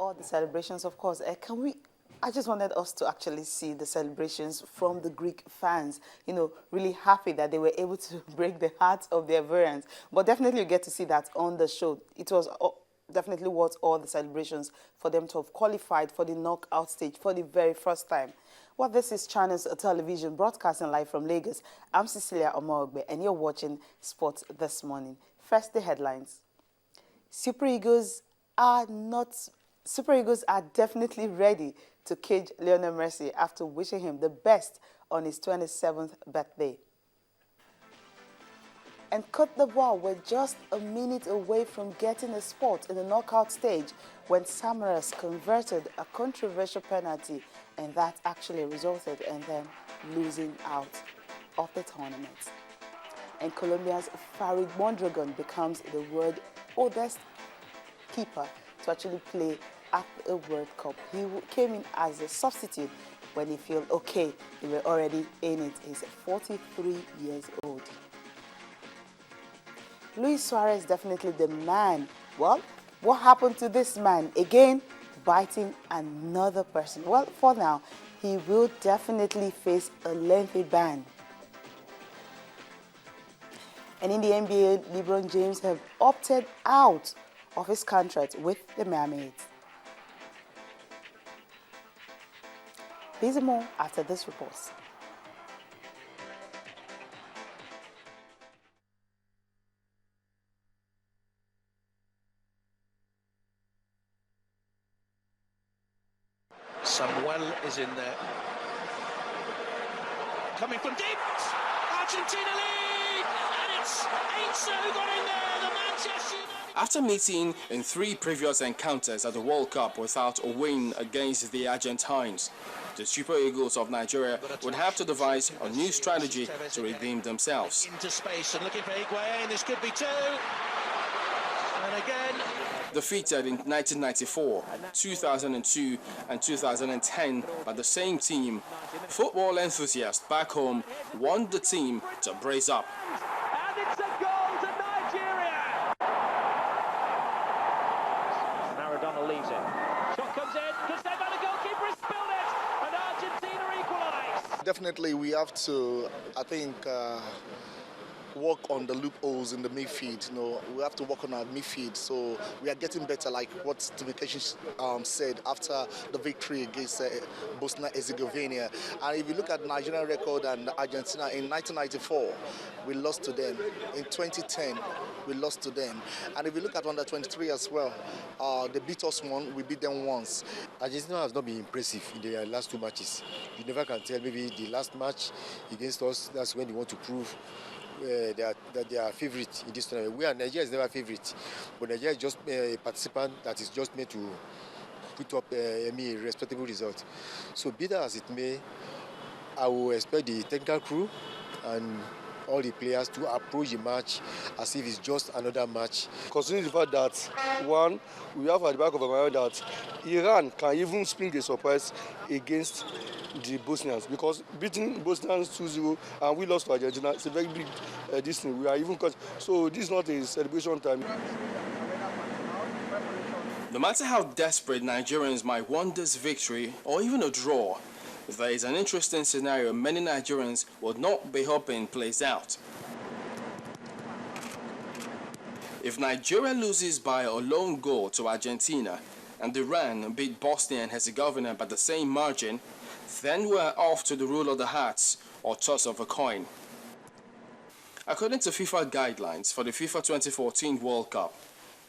all the celebrations, of course, I just wanted us to actually see the celebrations from the Greek fans, you know, really happy that they were able to break the hearts of their variants. But definitely you get to see that on the show. It was definitely worth all the celebrations for them to have qualified for the knockout stage for the very first time. Well, this is Channels Television broadcasting live from Lagos. I'm Cecilia Omoogbe, and you're watching Sports This Morning. First, the headlines. Super Eagles are definitely ready to cage Lionel Messi after wishing him the best on his 27th birthday. And Côte d'Ivoire were just a minute away from getting a spot in the knockout stage when Samaras converted a controversial penalty, and that actually resulted in them losing out of the tournament. And Colombia's Farid Mondragon becomes the world's oldest keeper to actually play at a World Cup. He came in as a substitute when he felt okay, they were already in it. He's 43 years old. Luis Suarez definitely the man. Well, what happened to this man? Again, biting another person. Well, for now, he will definitely face a lengthy ban. And in the NBA, LeBron James have opted out of his contract with the Mermaids. These are more after this report. Samuel is in there. Coming from deep. Argentina lead. And it's Eto'o who got in there. The Manchester United. After meeting in 3 previous encounters at the World Cup without a win against the Argentines, the Super Eagles of Nigeria would have to devise a new strategy to redeem themselves. Into space and looking for Higuain. This could be 2. And again. Defeated in 1994, 2002 and 2010 by the same team, football enthusiasts back home want the team to brace up. And it's a goal to Nigeria! Maradona leaves it. Shot comes in, because they've had a goalkeeper has spilled it, and Argentina equalise. Definitely we have to, I think, work on the loopholes in the midfield. You know, we have to work on our midfield. So we are getting better, like what Steve said after the victory against Bosnia-Herzegovina. And if you look at Nigerian record and Argentina in 1994, we lost to them. In 2010, we lost to them. And if you look at under 23 as well, they beat us once, we beat them once. Argentina has not been impressive in their last 2 matches. You never can tell. Maybe the last match against us, that's when they want to prove that they are favorite in this tournament. Nigeria is never favorite, but Nigeria is just a participant that is just made to put up a respectable result. So be that as it may, I will expect the technical crew and all the players to approach the match as if it's just another match. Considering the fact that, one, we have at the back of our mind that Iran can even spring a surprise against the Bosnians, because beating Bosnians 2-0 and we lost to Argentina, it's a very big distance. We are even so this is not a celebration time. No matter how desperate Nigerians might want this victory or even a draw, there is an interesting scenario many Nigerians would not be hoping plays out. If Nigeria loses by a lone goal to Argentina and Iran beat Bosnia and Herzegovina by the same margin, then we're off to the rule of the hats or toss of a coin. According to FIFA guidelines for the FIFA 2014 World Cup,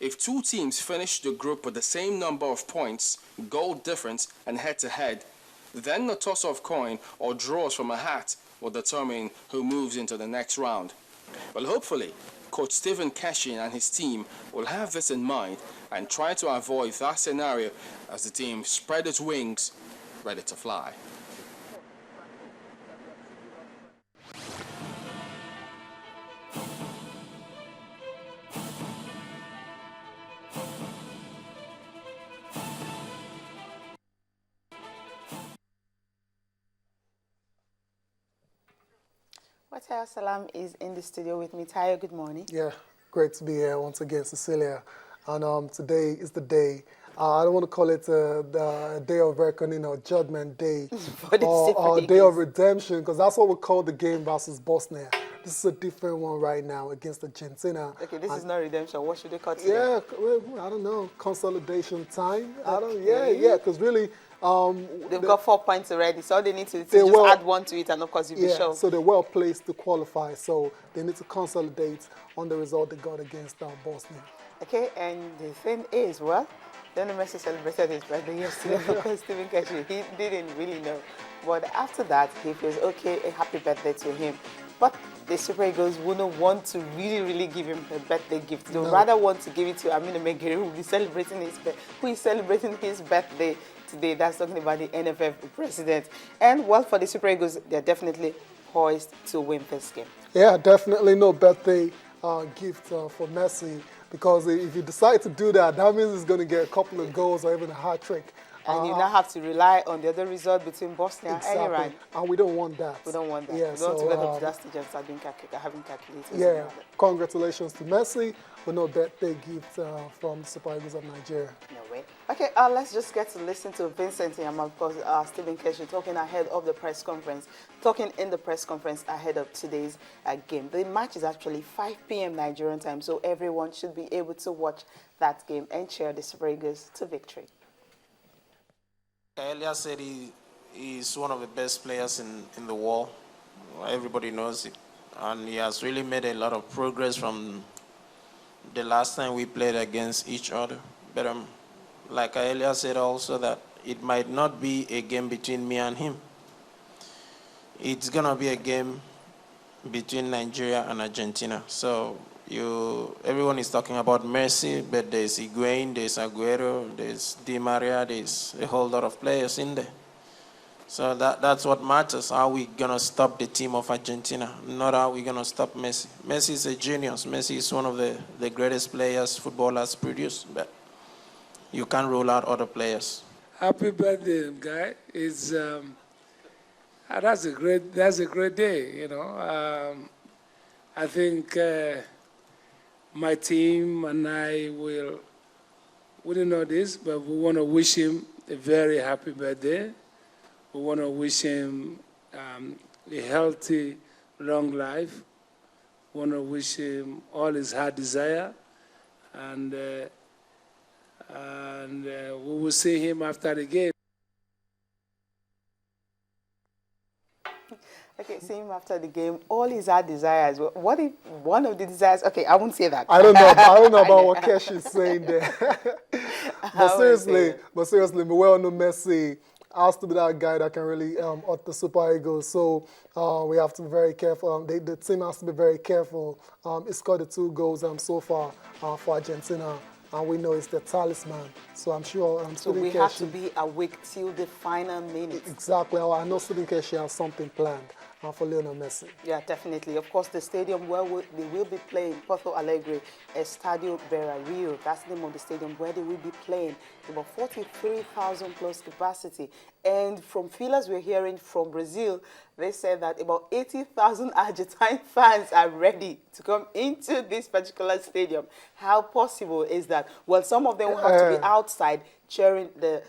if 2 teams finish the group with the same number of points, goal difference and head-to-head, then a toss of coin or draws from a hat will determine who moves into the next round. Well, hopefully, Coach Stephen Cashin and his team will have this in mind and try to avoid that scenario as the team spread its wings, ready to fly. Tayo Salam is in the studio with me. Tayo, good morning. Yeah, great to be here once again, Cecilia. And today is the day I don't want to call it the day of reckoning or judgment day or day of redemption, because that's what we call the game versus Bosnia. This is a different one right now against Argentina. Okay, this is not redemption. What should they call it? Yeah, well, I don't know. Consolidation time. Yeah, because really, they've got 4 points already, so all they need to just add one to it, and of course you'll be sure. So they're well placed to qualify. So they need to consolidate on the result they got against Bosnia. Okay, and the thing is, well, Lionel Messi celebrated his birthday yesterday because Stephen Keshi, he didn't really know. But after that, he feels, okay, a happy birthday to him. But the Super Eagles wouldn't want to really give him a birthday gift. They would rather want to give it to Aminu Megiri, who is celebrating his birthday today. That's talking about the NFF president. And well, for the Super Eagles, they're definitely poised to win this game. Yeah, definitely no birthday gift for Messi, because if you decide to do that, that means he's going to get a couple of goals or even a hat trick. And you now have to rely on the other result between Bosnia and Iran. And we don't want that. We don't want that. Yeah, we don't want to get up to that stage and start having calculators. Yeah, congratulations to Messi, but no birthday gift from the Super Eagles of Nigeria. No way. Okay, let's just get to listen to Vincent and of course Stephen Keshi talking ahead of the press conference, ahead of today's game. The match is actually 5 p.m. Nigerian time, so everyone should be able to watch that game and cheer the Super Eagles to victory. Earlier said he is one of the best players in the world. Everybody knows it. And he has really made a lot of progress from the last time we played against each other. But like I earlier said also, that it might not be a game between me and him. It's going to be a game between Nigeria and Argentina. So everyone is talking about Messi, but there's Higuain, there's Aguero, there's Di Maria, there's a whole lot of players in there. So that's what matters. How we going to stop the team of Argentina, not how we going to stop Messi. Messi is a genius. Messi is one of the greatest players football has produced, but you can't rule out other players. Happy birthday, guy. That's a great day, you know. I think my team and I wouldn't know this, but we want to wish him a very happy birthday. We want to wish him a healthy, long life. We want to wish him all his heart desire. And we will see him after the game. Okay, see him after the game. All his heart desires. What if one of the desires? Okay, I won't say that. I don't know about what Kesh is saying there. but seriously, we well know Messi has to be that guy that can really out the Super Eagles. So we have to be very careful. The team has to be very careful. He scored the 2 goals so far for Argentina. And we know it's the talisman. So I'm sure so we have to be awake till the final minute. Exactly. I know Stephen Keshi has something planned for Lionel Messi. Yeah, definitely. Of course, the stadium where they will be playing, Porto Alegre, Estadio Beira-Rio. That's the name of the stadium where they will be playing. About 43,000 plus capacity. And from feelers we're hearing from Brazil, they said that about 80,000 Argentine fans are ready to come into this particular stadium. How possible is that? Well, some of them will have to be outside cheering their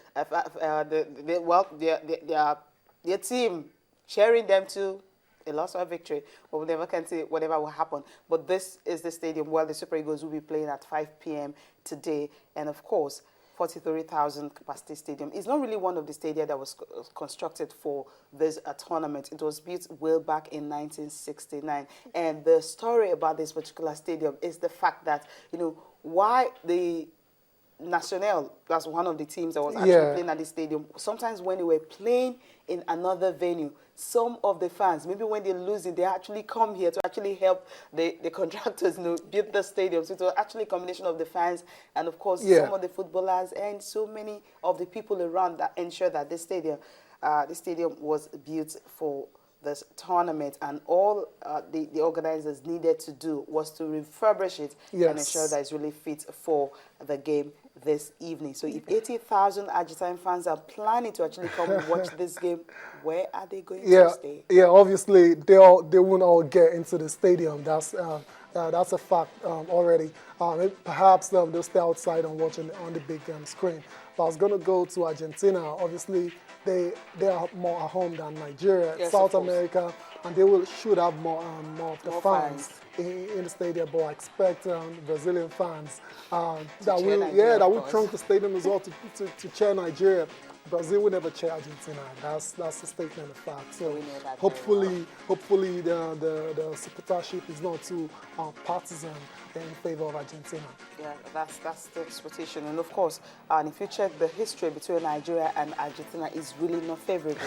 team, cheering them to a loss or a victory. But we never can say whatever will happen. But this is the stadium where the Super Eagles will be playing at 5 p.m. today. And of course, 43,000 capacity stadium. It's not really one of the stadia that was constructed for this tournament. It was built way back in 1969. And the story about this particular stadium is the fact that, you know, why the Nacional, that's one of the teams that was actually playing at the stadium. Sometimes when they were playing in another venue, some of the fans, maybe when they're losing, they actually come here to actually help the contractors, you know, build the stadium. So it was actually a combination of the fans and, of course, some of the footballers and so many of the people around that ensure that this stadium was built for this tournament, and all the organizers needed to do was to refurbish it and ensure that it's really fit for the game this evening. So if 80,000 Argentine fans are planning to actually come and watch this game, where are they going to stay? Yeah, obviously they won't all get into the stadium. That's That's a fact already. Perhaps they'll stay outside and watch on the big screen. But I was going to go to Argentina. Obviously, they are more at home than Nigeria, Yes, South America, and they should have more of the fans in the stadium. But I expect Brazilian fans that will trunk the stadium as well to cheer Nigeria. Brazil will never cheer Argentina. That's a statement of fact. So hopefully the supportership is not too partisan in favor of Argentina. Yeah, that's the expectation. And of course, and if you check the history between Nigeria and Argentina, is really not favorable.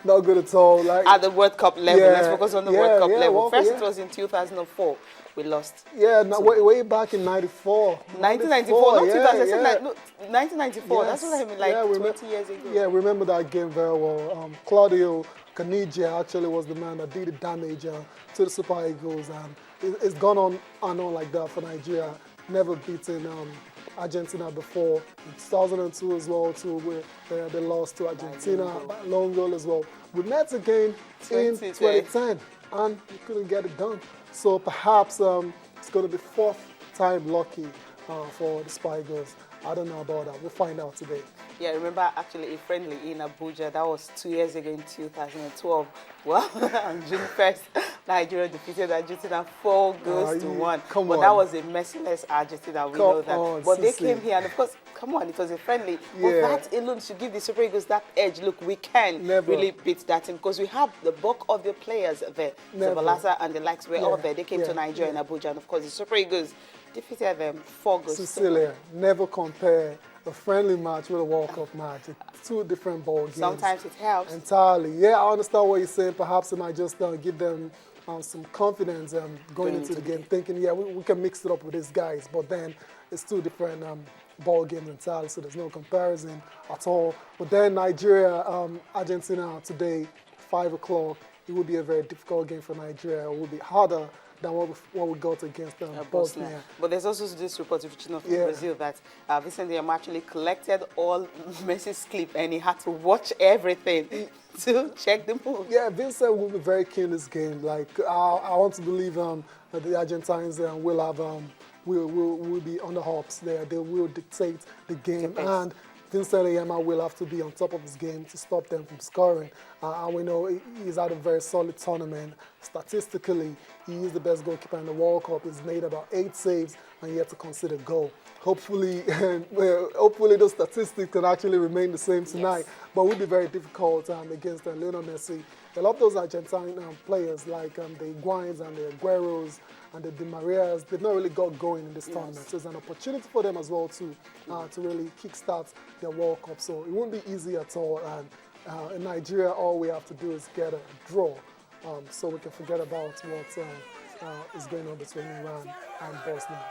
Not good at all. Like at the World Cup level, let's focus on the World Cup level. First, it was in 2004. We lost. Yeah, way back in 94. 1994, not 2000. Yeah. No, 1994. Yes. That's what I mean, like 20 years ago. Yeah, remember that game very well. Claudio Caniggia actually was the man that did the damage to the Super Eagles, and it's gone on and on like that for Nigeria. Never beaten Argentina before. In 2002 as well, too, where they lost to Argentina by a long goal as well. We met again in 2010, and we couldn't get it done. So perhaps it's going to be fourth time lucky for the Super Eagles. I don't know about that. We'll find out today. Yeah, I remember actually a friendly in Abuja. That was 2 years ago in 2012. Well, on June 1st, Nigeria defeated Argentina 4 goals to 1. But that was a merciless Argentina. We know that. But they came here, and of course, come on, it was a friendly. But that alone should give the Super Eagles that edge. Look, we can really beat that team because we have the bulk of the players there. Zabalasa and the likes were all there. They came to Nigeria and Abuja, and of course, the Super Eagles defeated them 4 goals. Cecilia, never compare a friendly match with a World Cup match. It's 2 different ball games. Sometimes it helps. Entirely. Yeah, I understand what you're saying. Perhaps it might just give them some confidence going into the game, thinking, we can mix it up with these guys. But then it's 2 different ball games entirely, so there's no comparison at all. But then Nigeria, Argentina today, 5 o'clock. It will be a very difficult game for Nigeria. It will be harder than what we got against Bosnia. But there's also this report from Brazil that Vincent Neymar actually collected all Messi's clip and he had to watch everything to check the move. Yeah, Vincent will be very keen this game. Like I want to believe that the Argentines will be on the hops there. They will dictate the game, and Vincent Neymar will have to be on top of his game to stop them from scoring. And we know he's had a very solid tournament. Statistically, he is the best goalkeeper in the World Cup. He's made about 8 saves and yet to concede a goal. Hopefully, hopefully those statistics can actually remain the same tonight. But it will be very difficult against Lionel Messi. A lot of those Argentine players, like the Higuains and the Agueros and the Di Marias, they've not really got going in this tournament. So it's an opportunity for them as well to really kickstart their World Cup. So it won't be easy at all. And in Nigeria, all we have to do is get a draw, so we can forget about what is going on between Iran and Bosnia.